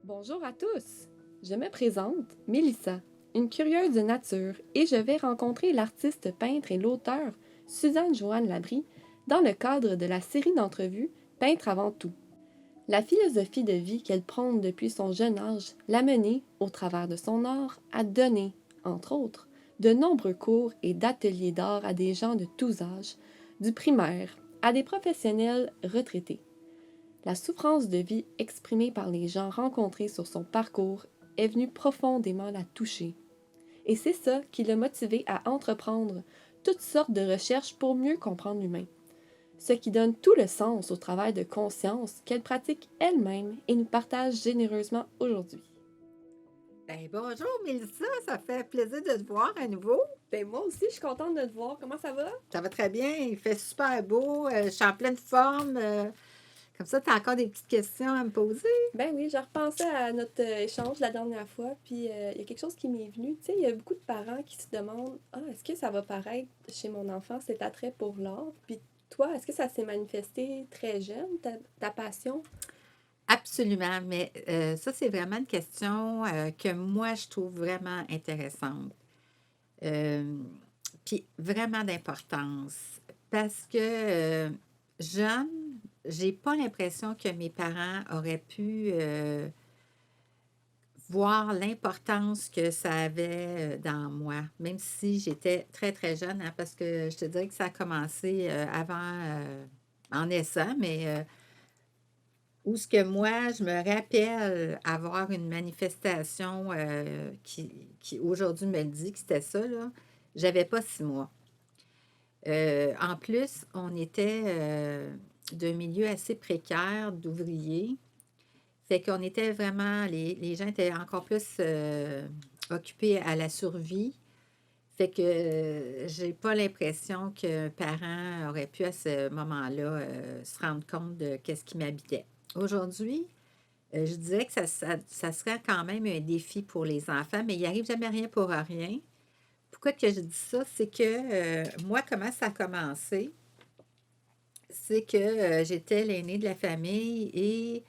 Bonjour à tous! Je me présente, Mélissa, une curieuse de nature, et je vais rencontrer l'artiste peintre et l'auteur Suzanne Joanne Labrie dans le cadre de la série d'entrevues Peintre avant tout. La philosophie de vie qu'elle prône depuis son jeune âge l'a menée, au travers de son art, à donner, entre autres, de nombreux cours et d'ateliers d'art à des gens de tous âges, du primaire à des professionnels retraités. La souffrance de vie exprimée par les gens rencontrés sur son parcours est venue profondément la toucher. Et c'est ça qui l'a motivée à entreprendre toutes sortes de recherches pour mieux comprendre l'humain. Ce qui donne tout le sens au travail de conscience qu'elle pratique elle-même et nous partage généreusement aujourd'hui. Ben, bonjour Mélissa, ça fait plaisir de te voir à nouveau. Ben moi aussi, je suis contente de te voir. Comment ça va? Ça va très bien, il fait super beau, je suis en pleine forme. Comme ça, tu as encore des petites questions à me poser? Ben oui, je repensais à notre échange la dernière fois, puis il y a quelque chose qui m'est venu. Tu sais, il y a beaucoup de parents qui se demandent: Ah, est-ce que ça va paraître chez mon enfant cet attrait pour l'art? Puis toi, est-ce que ça s'est manifesté très jeune, ta passion? Absolument, mais ça, c'est vraiment une question que moi, je trouve vraiment intéressante. Euh, Puis vraiment d'importance. Parce que jeune, j'ai pas l'impression que mes parents auraient pu voir l'importance que ça avait dans moi, même si j'étais très, très jeune, hein, parce que je te dirais que ça a commencé avant, en naissant, mais où ce que moi, je me rappelle avoir une manifestation qui aujourd'hui me le dit que c'était ça, là, j'avais pas 6 mois. En plus, on était d'un milieu assez précaire d'ouvriers. Fait qu'on était vraiment, les gens étaient encore plus occupés à la survie. Fait que j'ai pas l'impression qu'un parent aurait pu à ce moment-là se rendre compte de qu'est-ce qui m'habitait. Aujourd'hui, je dirais que ça serait quand même un défi pour les enfants, mais il arrive jamais rien pour rien. Pourquoi que je dis ça? C'est que moi, comment ça a commencé? C'est que j'étais l'aînée de la famille et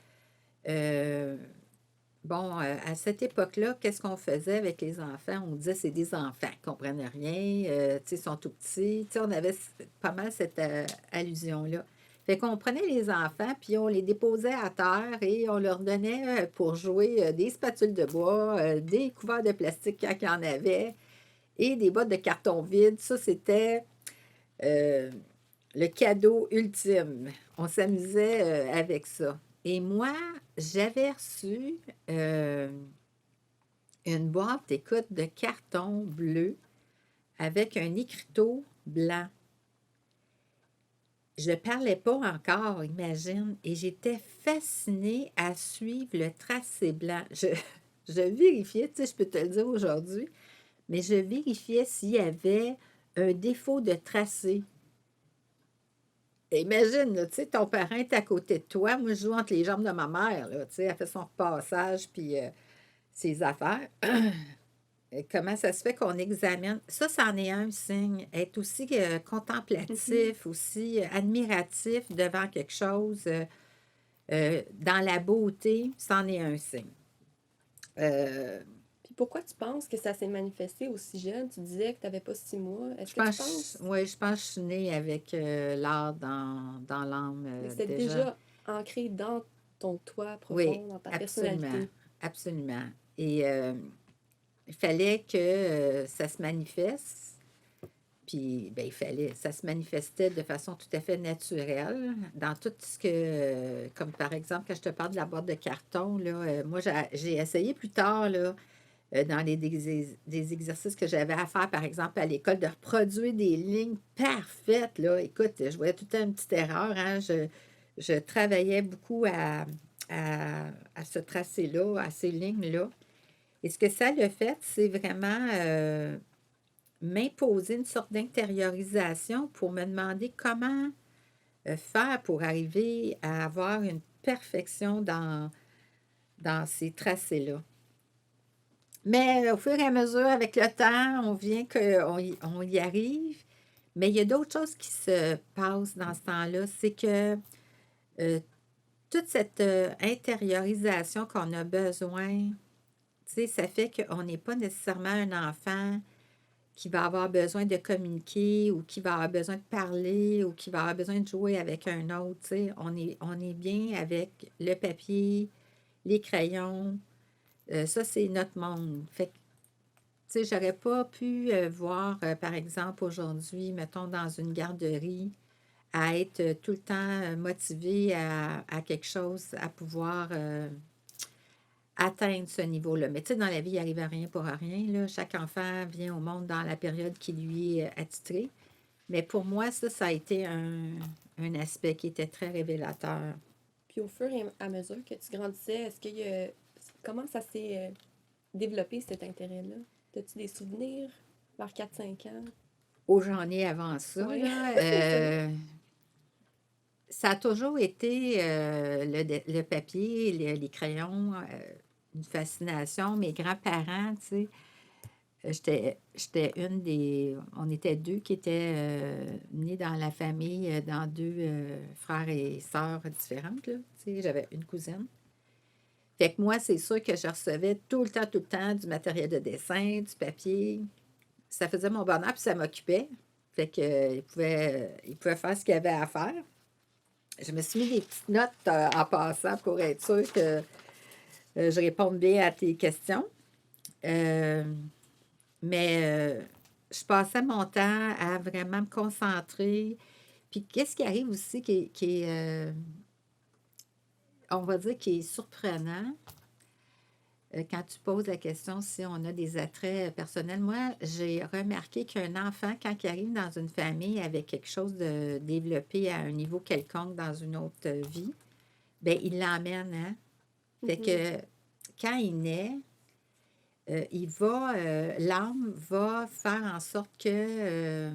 euh, bon, à cette époque-là, qu'est-ce qu'on faisait avec les enfants? On disait c'est des enfants, ils ne comprennent rien, tu sais, ils sont tout petits. Tu sais, on avait pas mal cette allusion-là. Fait qu'on prenait les enfants, puis on les déposait à terre et on leur donnait pour jouer des spatules de bois, des couverts de plastique quand il y en avait, et des boîtes de carton vide. Ça, c'était euh, le cadeau ultime. On s'amusait avec ça. Et moi, j'avais reçu euh, une boîte, écoute, de carton bleu avec un écriteau blanc. Je ne parlais pas encore, imagine, et j'étais fascinée à suivre le tracé blanc. Je vérifiais, tu sais, je peux te le dire aujourd'hui, mais je vérifiais s'il y avait un défaut de tracé. Imagine, là, tu sais, ton parent est à côté de toi. Moi, je joue entre les jambes de ma mère, là, tu sais, elle fait son repassage, puis ses affaires. Et comment ça se fait qu'on examine? Ça, c'en est un signe. Être aussi Mhm. contemplatif, aussi admiratif devant quelque chose, dans la beauté, c'en est un signe. Euh, Puis pourquoi tu penses que ça s'est manifesté aussi jeune? Tu disais que tu n'avais pas 6 mois. Est-ce je que tu pense, penses ouais, je pense que je suis née avec l'art dans l'âme que c'était déjà. déjà ancré dans ton toi Oui, profond, dans ta absolument, personnalité? absolument. Et il fallait que ça se manifeste. Puis, ben, il fallait, ça se manifestait de façon tout à fait naturelle dans tout ce que, comme par exemple, quand je te parle de la boîte de carton, là, moi, j'ai essayé plus tard, là, dans des exercices que j'avais à faire, par exemple, à l'école, de reproduire des lignes parfaites, là. Écoute, je voyais tout le temps une petite erreur, hein. Je travaillais beaucoup à ce tracé-là, à ces lignes-là. Et ce que ça a fait, c'est vraiment m'imposer une sorte d'intériorisation pour me demander comment faire pour arriver à avoir une perfection dans ces tracés-là. Mais au fur et à mesure, avec le temps, on vient on y arrive. Mais il y a d'autres choses qui se passent dans ce temps-là. C'est que euh, toute cette intériorisation qu'on a besoin, tu sais, ça fait qu'on n'est pas nécessairement un enfant qui va avoir besoin de communiquer ou qui va avoir besoin de parler ou qui va avoir besoin de jouer avec un autre. Tu sais. On est bien avec le papier, les crayons. Ça, c'est notre monde. Fait que, tu sais, j'aurais pas pu voir, par exemple, aujourd'hui, mettons, dans une garderie, à être tout le temps motivé à quelque chose, à pouvoir atteindre ce niveau-là. Mais tu sais, dans la vie, il n'arrive à rien pour rien, là. Chaque enfant vient au monde dans la période qui lui est attitrée. Mais pour moi, ça a été un aspect qui était très révélateur. Puis au fur et à mesure que tu grandissais, est-ce qu'il y a... comment ça s'est développé cet intérêt-là? As-tu des souvenirs vers 4-5 ans? Aux journées avant ça, Oui, là, c'est ça. ça a toujours été le papier, les crayons, une fascination. Mes grands-parents, tu sais, j'étais une des... On était deux qui étaient nés dans la famille, dans deux frères et sœurs différentes, là. Tu sais, j'avais une cousine. Fait que moi, c'est sûr que je recevais tout le temps du matériel de dessin, du papier. Ça faisait mon bonheur, puis ça m'occupait. Fait que, il pouvait faire ce qu'il avait à faire. Je me suis mis des petites notes en passant pour être sûre que je réponde bien à tes questions. Euh, mais je passais mon temps à vraiment me concentrer. Puis qu'est-ce qui arrive aussi qui est, on va dire, qui est surprenant quand tu poses la question si on a des attraits personnels. Moi, j'ai remarqué qu'un enfant, quand il arrive dans une famille avec quelque chose de développé à un niveau quelconque dans une autre vie, bien, il l'emmène, hein? Fait Mhm. que quand il naît, l'âme va faire en sorte que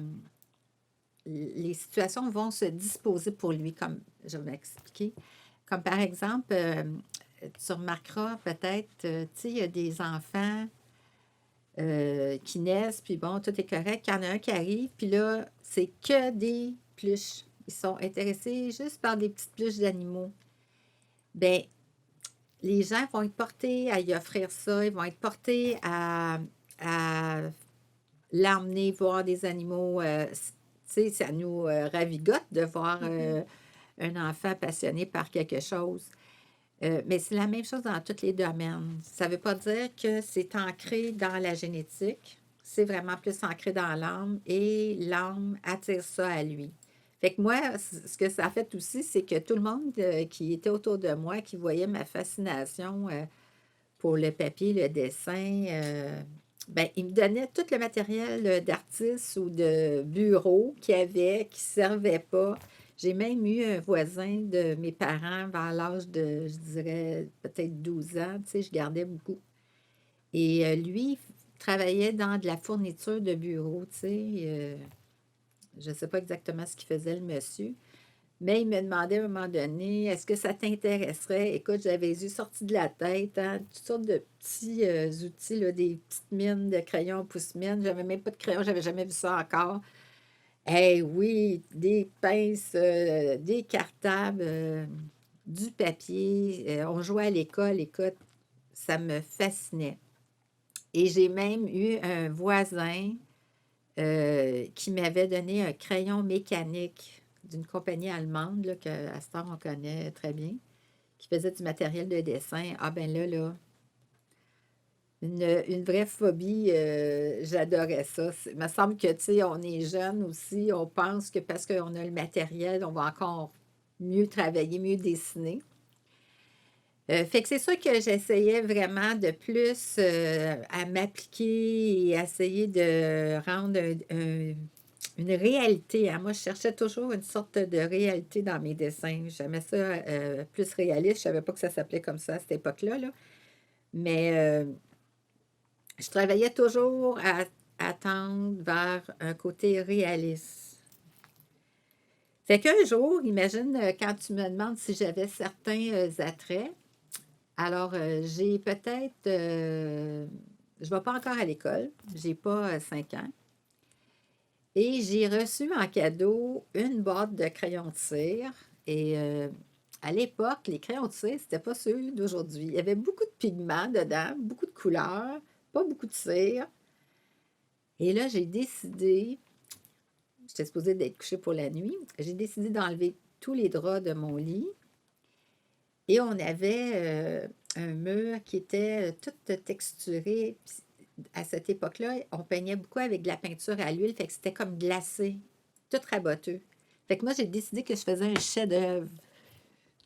les situations vont se disposer pour lui, comme je vais m'expliquer. Comme par exemple, tu remarqueras peut-être, tu sais, il y a des enfants qui naissent, puis bon, tout est correct. Il y en a un qui arrive, puis là, c'est que des pluches. Ils sont intéressés juste par des petites pluches d'animaux. Bien, les gens vont être portés à y offrir ça, ils vont être portés à l'emmener voir des animaux. Tu sais, ça nous ravigote de voir Mhm. un enfant passionné par quelque chose. Mais c'est la même chose dans tous les domaines. Ça ne veut pas dire que c'est ancré dans la génétique. C'est vraiment plus ancré dans l'âme et l'âme attire ça à lui. Fait que moi, ce que ça a fait aussi, c'est que tout le monde qui était autour de moi, qui voyait ma fascination pour le papier, le dessin, ben, il me donnait tout le matériel d'artiste ou de bureau qu'il y avait, qui ne servait pas. J'ai même eu un voisin de mes parents vers l'âge de, je dirais, peut-être 12 ans, tu sais, je gardais beaucoup. Et lui, travaillait dans de la fourniture de bureau, tu sais. Je ne sais pas exactement ce qu'il faisait, le monsieur. Mais il me demandait à un moment donné, est-ce que ça t'intéresserait? Écoute, j'avais les yeux sortis de la tête, hein, toutes sortes de petits outils, là, des petites mines de crayons pousse-mine. J'avais même pas de crayon, j'avais jamais vu ça encore. Eh oui, des pinces, des cartables, du papier. On jouait à l'école, écoute, ça me fascinait. Et j'ai même eu un voisin qui m'avait donné un crayon mécanique d'une compagnie allemande là, qu'à ce temps on connaît très bien, qui faisait du matériel de dessin. Ah ben là, une vraie phobie, j'adorais ça. Il me semble que, tu sais, on est jeune aussi, on pense que parce qu'on a le matériel, on va encore mieux travailler, mieux dessiner. Fait que c'est sûr que j'essayais vraiment de plus à m'appliquer et essayer de rendre une réalité. Hein. Moi, je cherchais toujours une sorte de réalité dans mes dessins. J'aimais ça plus réaliste. Je ne savais pas que ça s'appelait comme ça à cette époque-là. Là. Mais je travaillais toujours à tendre vers un côté réaliste. Fait qu'un jour, imagine quand tu me demandes si j'avais certains attraits. Alors, j'ai peut-être, je ne vais pas encore à l'école, j'ai pas 5 ans, et j'ai reçu en cadeau une boîte de crayons de cire, et à l'époque, les crayons de cire, c'était pas ceux d'aujourd'hui. Il y avait beaucoup de pigments dedans, beaucoup de couleurs, pas beaucoup de cire. Et là, j'ai décidé, j'étais supposée d'être couchée pour la nuit, j'ai décidé d'enlever tous les draps de mon lit. Et on avait un mur qui était tout texturé. Puis, à cette époque-là, on peignait beaucoup avec de la peinture à l'huile, fait que c'était comme glacé, tout raboteux. Fait que moi, j'ai décidé que je faisais un chef-d'œuvre.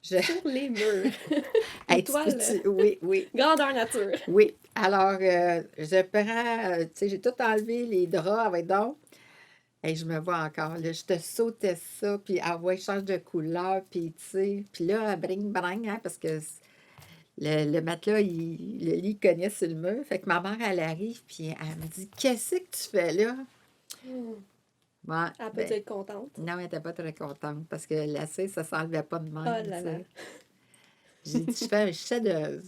Je... Sur les murs. Une Hey, toile oui, oui, grandeur nature. oui. Alors, je prends, tu sais, j'ai tout enlevé, les draps, avec donc. Et je me vois encore, là, je te sautais ça, puis ah ouais, change de couleur, puis tu sais, puis là, bring, bring, hein, parce que le matelas, le lit cognait sur le mur. Fait que ma mère, elle arrive, puis elle me dit, qu'est-ce que tu fais là? Hmm. Ouais, Elle peut ben, être contente. non, elle n'était pas très contente, parce que la cire, ça s'enlevait pas de Oh même, tu là là. sais. J'ai dit, je fais un chef-d'œuvre.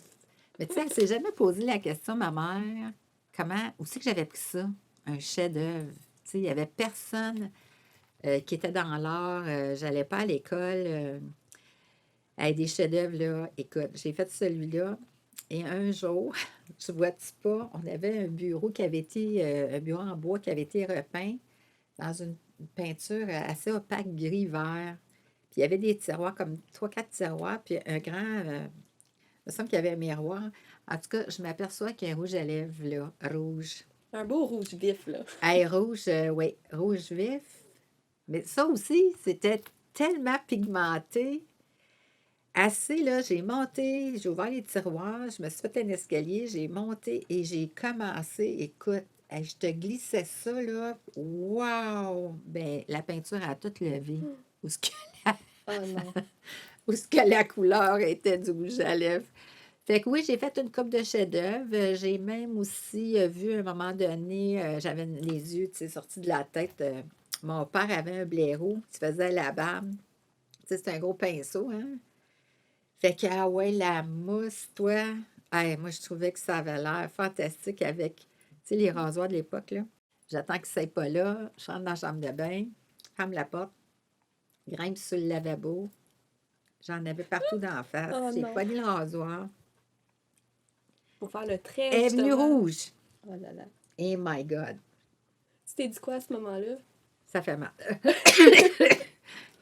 Mais tu sais, elle s'est jamais posé la question, ma mère, comment, où c'est que j'avais pris ça, un chef-d'œuvre? Tu sais, il n'y avait personne qui était dans l'art. J'allais pas à l'école. Avec des chefs-d'œuvre, là. Écoute, j'ai fait celui-là. Et un jour, tu vois-tu pas, on avait un bureau qui avait été, un bureau en bois qui avait été repeint dans une peinture assez opaque, gris-vert. Puis il y avait des tiroirs, comme trois, quatre tiroirs, puis un grand, il me semble qu'il y avait un miroir. En tout cas, je m'aperçois qu'il y a un rouge à lèvres, là, rouge. Un beau rouge vif, là. Hey, rouge, oui, rouge vif. Mais ça aussi, c'était tellement pigmenté. Assez, là, j'ai monté, j'ai ouvert les tiroirs, je me suis fait un escalier, j'ai monté et j'ai commencé. Écoute, hey, je te glissais ça, là. Wow! Ben, la peinture a toute levé. Où ce que la, Oh non. où ce que la couleur était du rouge à lèvres. Fait que oui, j'ai fait une coupe de chefs-d'œuvre. J'ai même aussi vu à un moment donné, j'avais les yeux, tu sais, sortis de la tête. Mon père avait un blaireau qui faisait la barbe. Tu sais, c'est un gros pinceau, hein? Fait que, ah ouais, la mousse, toi. Hey, moi, je trouvais que ça avait l'air fantastique avec, tu sais, les rasoirs de l'époque, là. J'attends qu'il ne soit pas là. Je rentre dans la chambre de bain, ferme la porte, grimpe sur le lavabo. J'en avais partout dans la face. Oh J'ai non. pogné le rasoir. Pour faire le trait, Elle est venue justement. rouge. Oh là là. Et my God, Tu t'es dit quoi à ce moment-là? ça fait mal.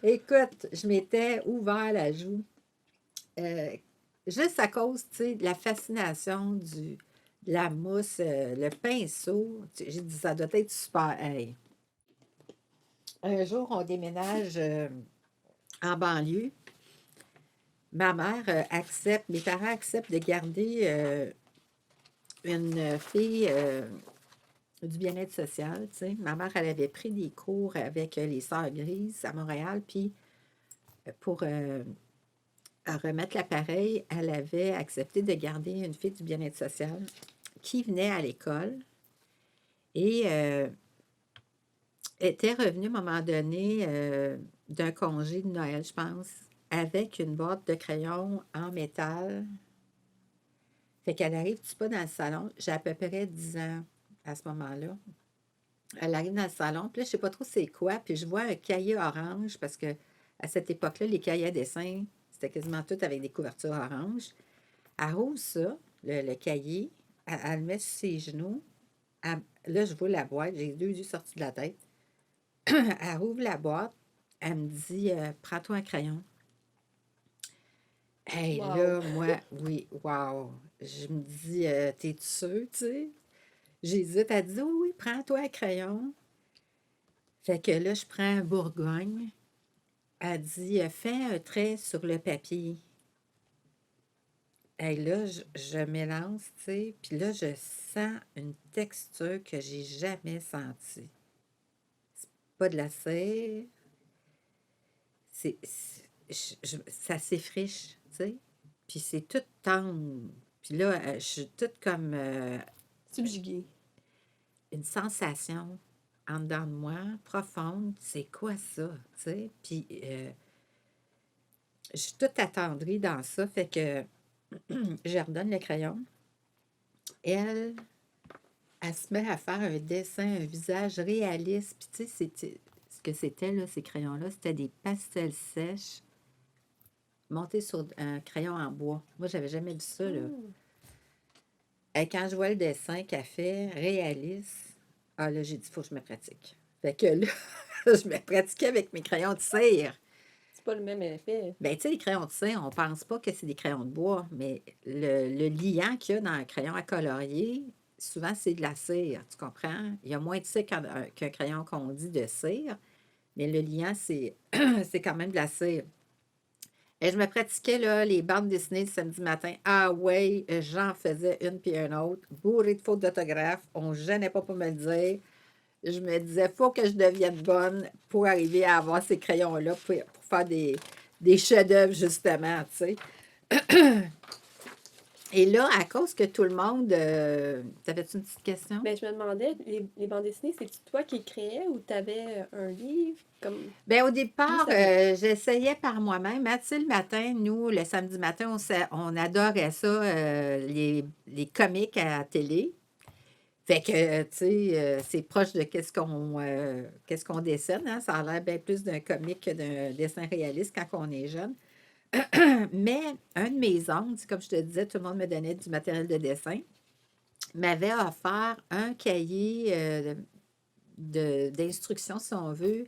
Écoute, je m'étais ouvert la joue. Juste à cause, tu sais, de la fascination de la mousse, le pinceau. J'ai dit, ça doit être super. Hey. Un jour, on déménage en banlieue. Ma mère accepte, mes parents acceptent de garder une fille du bien-être social. Tu sais. Ma mère, elle avait pris des cours avec les Sœurs Grises à Montréal, puis pour remettre l'appareil, elle avait accepté de garder une fille du bien-être social qui venait à l'école et était revenue à un moment donné d'un congé de Noël, je pense, avec une boîte de crayons en métal. Fait qu'elle arrive-tu pas dans le salon? J'ai à peu près 10 ans à ce moment-là. Elle arrive dans le salon, puis là, je sais pas trop c'est quoi, puis je vois un cahier orange, parce que à cette époque-là, les cahiers à dessin, c'était quasiment tout avec des couvertures oranges. Elle roule ça, le cahier, elle le met sur ses genoux. Là, je vois la boîte, j'ai les deux yeux sortis de la tête. Elle rouvre la boîte, elle me dit prends-toi un crayon. Hey, Wow. là, moi, oui, wow. Je me dis t'es sûr, tu sais? J'hésite, elle dit oui, oui, prends-toi un crayon. Fait que là, je prends un Bourgogne. Elle dit fais un trait sur le papier. Et là, je m'élance, tu sais, puis là, je sens une texture que j'ai jamais sentie. C'est pas de la cire, ça s'effriche, tu sais, puis c'est tout tendre. Puis là, je suis toute comme Subjugué. une sensation en dedans de moi, profonde. C'est quoi ça, tu sais? Puis je suis toute attendrie dans ça, fait que je redonne le crayon. Elle, elle se met à faire un dessin, un visage réaliste. Puis tu sais, ce que c'était, là, ces crayons-là, c'était des pastels sèches. monter sur un crayon en bois. Moi, j'avais jamais vu ça, là. Hmm. Et quand je vois le dessin qu'elle fait, réaliste, ah là, j'ai dit, il faut que je me pratique. Fait que là, je me pratiquais avec mes crayons de cire. C'est pas le même effet. Ben, tu sais, les crayons de cire, on pense pas que c'est des crayons de bois, mais le liant qu'il y a dans un crayon à colorier, souvent, c'est de la cire, tu comprends? Il y a moins de cire qu'un crayon qu'on dit de cire, mais le liant, c'est c'est quand même de la cire. Et je me pratiquais là, les bandes dessinées le samedi matin. Ah ouais, j'en faisais une puis une autre, bourrée de fautes d'orthographe. On ne gênait pas pour me le dire. Je me disais, faut que je devienne bonne pour arriver à avoir ces crayons-là pour faire des chefs-d'œuvre, justement, tu sais. Et là, à cause que tout le monde. T'avais-tu une petite question? Ben, je me demandais, les bandes dessinées, c'est toi qui les créais ou t'avais un livre comme. Bien, au D'où départ, ça venait? j'essayais par moi-même. Hein, tu sais, le matin, nous, le samedi matin, on adorait ça, les comiques à la télé. Fait que, tu sais, c'est proche de qu'est-ce qu'on dessine. Hein? Ça a l'air bien plus d'un comique que d'un dessin réaliste quand on est jeune. Mais un de mes oncles, comme je te disais, tout le monde me donnait du matériel de dessin, m'avait offert un cahier d'instructions, si on veut,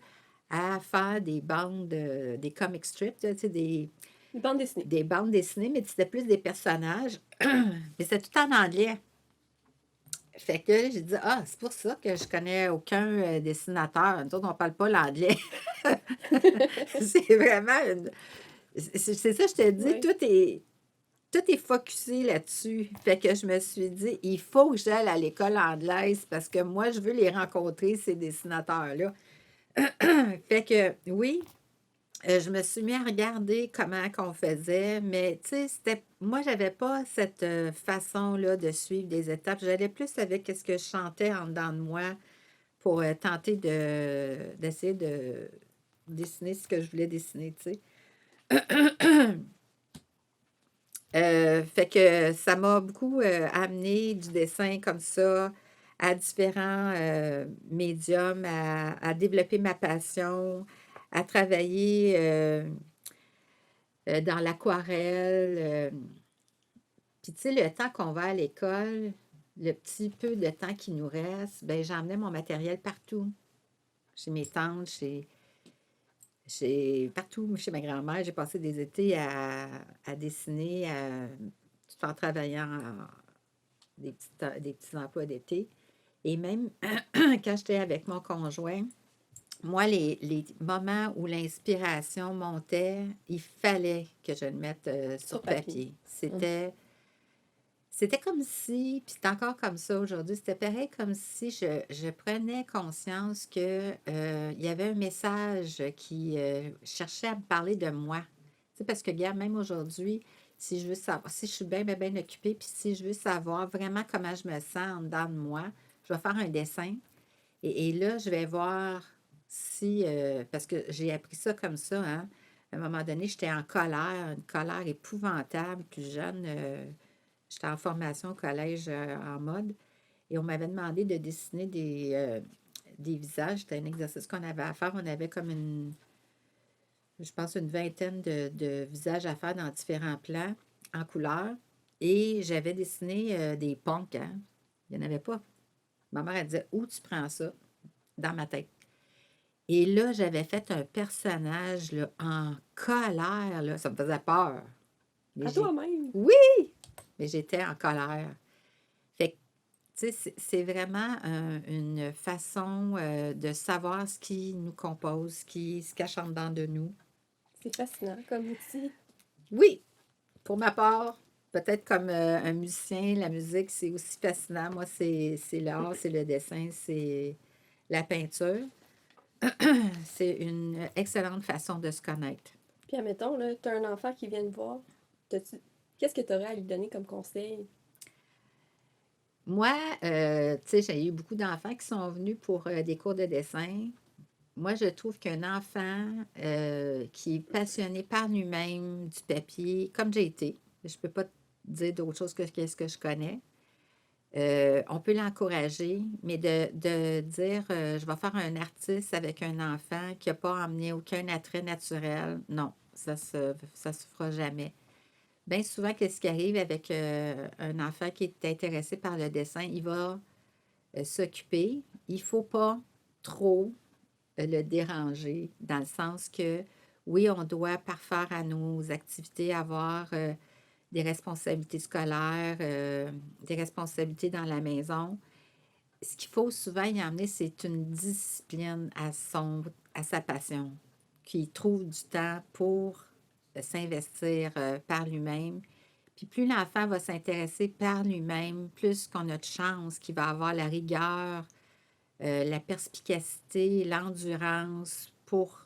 à faire des bandes, des comic strips, tu sais, Une bande dessinée. des bandes dessinées, mais c'était plus des personnages. Mais c'était tout en anglais. Fait que j'ai dit, ah, c'est pour ça que je connais aucun dessinateur. Nous autres, on ne parle pas l'anglais. C'est vraiment c'est ça, je te dis, Oui. tout est focusé là-dessus. Fait que je me suis dit, il faut que j'aille à l'école anglaise parce que moi, je veux les rencontrer, ces dessinateurs-là. Fait que oui, je me suis mis à regarder comment qu'on faisait, mais tu sais, moi, j'avais pas cette façon-là de suivre des étapes. J'allais plus avec ce que je chantais en dedans de moi pour tenter d'essayer de dessiner ce que je voulais dessiner, tu sais. Fait que ça m'a beaucoup amené du dessin comme ça à différents médiums, à développer ma passion, à travailler dans l'aquarelle. Puis, tu sais, le temps qu'on va à l'école, le petit peu de temps qui nous reste, ben j'emmenais mon matériel partout. Chez mes tantes, partout, chez ma grand-mère. J'ai passé des étés à dessiner, tout en travaillant des petits emplois d'été. Et même quand j'étais avec mon conjoint, moi, les moments où l'inspiration montait, il fallait que je le mette sur Sur papier. papier. Hum. C'était comme si, puis c'est encore comme ça aujourd'hui, c'était pareil comme si je prenais conscience que il y avait un message qui cherchait à me parler de moi. Tu sais, parce que, regarde, même aujourd'hui, si je veux savoir, si je suis bien, bien, bien occupée, puis si je veux savoir vraiment comment je me sens en dedans de moi, je vais faire un dessin. Et là, je vais voir si, parce que j'ai appris ça comme ça, hein. À un moment donné, j'étais en colère, une colère épouvantable, plus jeune. J'étais en formation au collège en mode et on m'avait demandé de dessiner des visages. C'était un exercice qu'on avait à faire. On avait comme je pense, une vingtaine de visages à faire dans différents plans en couleur. Et j'avais dessiné des punks, hein. Il n'y en avait pas. Ma mère, elle disait, où tu prends ça? Dans ma tête. Et là, j'avais fait un personnage là, en colère, là. Ça me faisait peur. Mais À toi-même. Oui, mais j'étais en colère. Fait que, tu sais, c'est vraiment une façon de savoir ce qui nous compose, ce qui se cache en dedans de nous. C'est fascinant comme outil. Oui, pour ma part, peut-être comme un musicien, la musique, c'est aussi fascinant. Moi, c'est l'art, c'est le dessin, c'est la peinture. C'est une excellente façon de se connaître. Puis admettons, là, t'as un enfant qui vient te voir. Qu'est-ce que tu aurais à lui donner comme conseil? Moi, tu sais, j'ai eu beaucoup d'enfants qui sont venus pour des cours de dessin. Moi, je trouve qu'un enfant qui est passionné par lui-même du papier, comme j'ai été, je ne peux pas te dire d'autre chose que qu'est-ce que je connais. On peut l'encourager, mais de dire je vais faire un artiste avec un enfant qui n'a pas emmené aucun attrait naturel, non. ça se fera jamais. Bien souvent, qu'est-ce qui arrive avec un enfant qui est intéressé par le dessin, il va s'occuper. Il ne faut pas trop le déranger, dans le sens que, oui, on doit parfaire à nos activités, avoir des responsabilités scolaires, des responsabilités dans la maison. Ce qu'il faut souvent y emmener, c'est une discipline à sa passion, qu'il trouve du temps pour s'investir par lui-même. Puis plus l'enfant va s'intéresser par lui-même, plus qu'on a de chance qu'il va avoir la rigueur, la perspicacité, l'endurance pour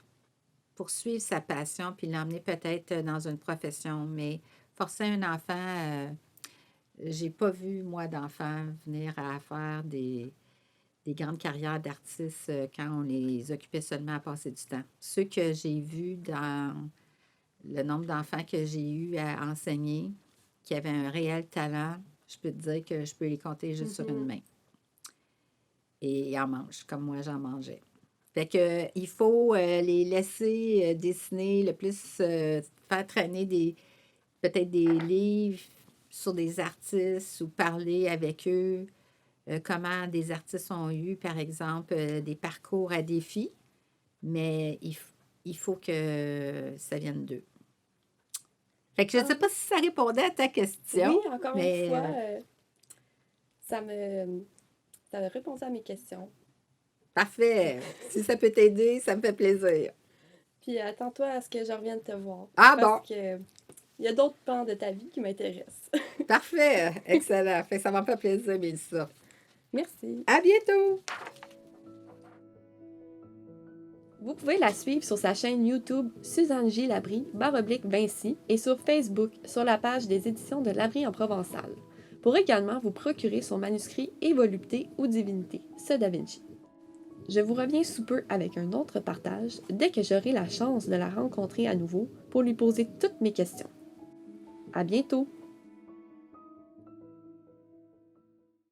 poursuivre sa passion, puis l'emmener peut-être dans une profession. Mais forcer un enfant, j'ai pas vu, moi, d'enfants venir à faire des grandes carrières d'artistes quand on les occupait seulement à passer du temps. Ceux que j'ai vus dans le nombre d'enfants que j'ai eu à enseigner, qui avaient un réel talent, je peux te dire que je peux les compter juste sur une main. Et ils en mangent, comme moi j'en mangeais. Fait que il faut les laisser dessiner le plus, faire traîner peut-être des livres sur des artistes ou parler avec eux, comment des artistes ont eu, par exemple, des parcours à défi, mais il faut que ça vienne d'eux. Fait que je ne sais pas si ça répondait à ta question, Oui, encore mais une fois, ça a répondu à mes questions. parfait. Si ça peut t'aider, ça me fait plaisir. Puis attends-toi à ce que je revienne te voir. Ah bon, Parce que il y a d'autres pans de ta vie qui m'intéressent. parfait. Excellent. Fait que ça m'a fait plaisir, Mélissa. Merci. À bientôt! Vous pouvez la suivre sur sa chaîne YouTube Suzanne J. Labrie, /Vinci, et sur Facebook, sur la page des éditions de Labrie en Provençal, pour également vous procurer son manuscrit Et volupté ou divinité, ce Da Vinci. Je vous reviens sous peu avec un autre partage dès que j'aurai la chance de la rencontrer à nouveau pour lui poser toutes mes questions. À bientôt!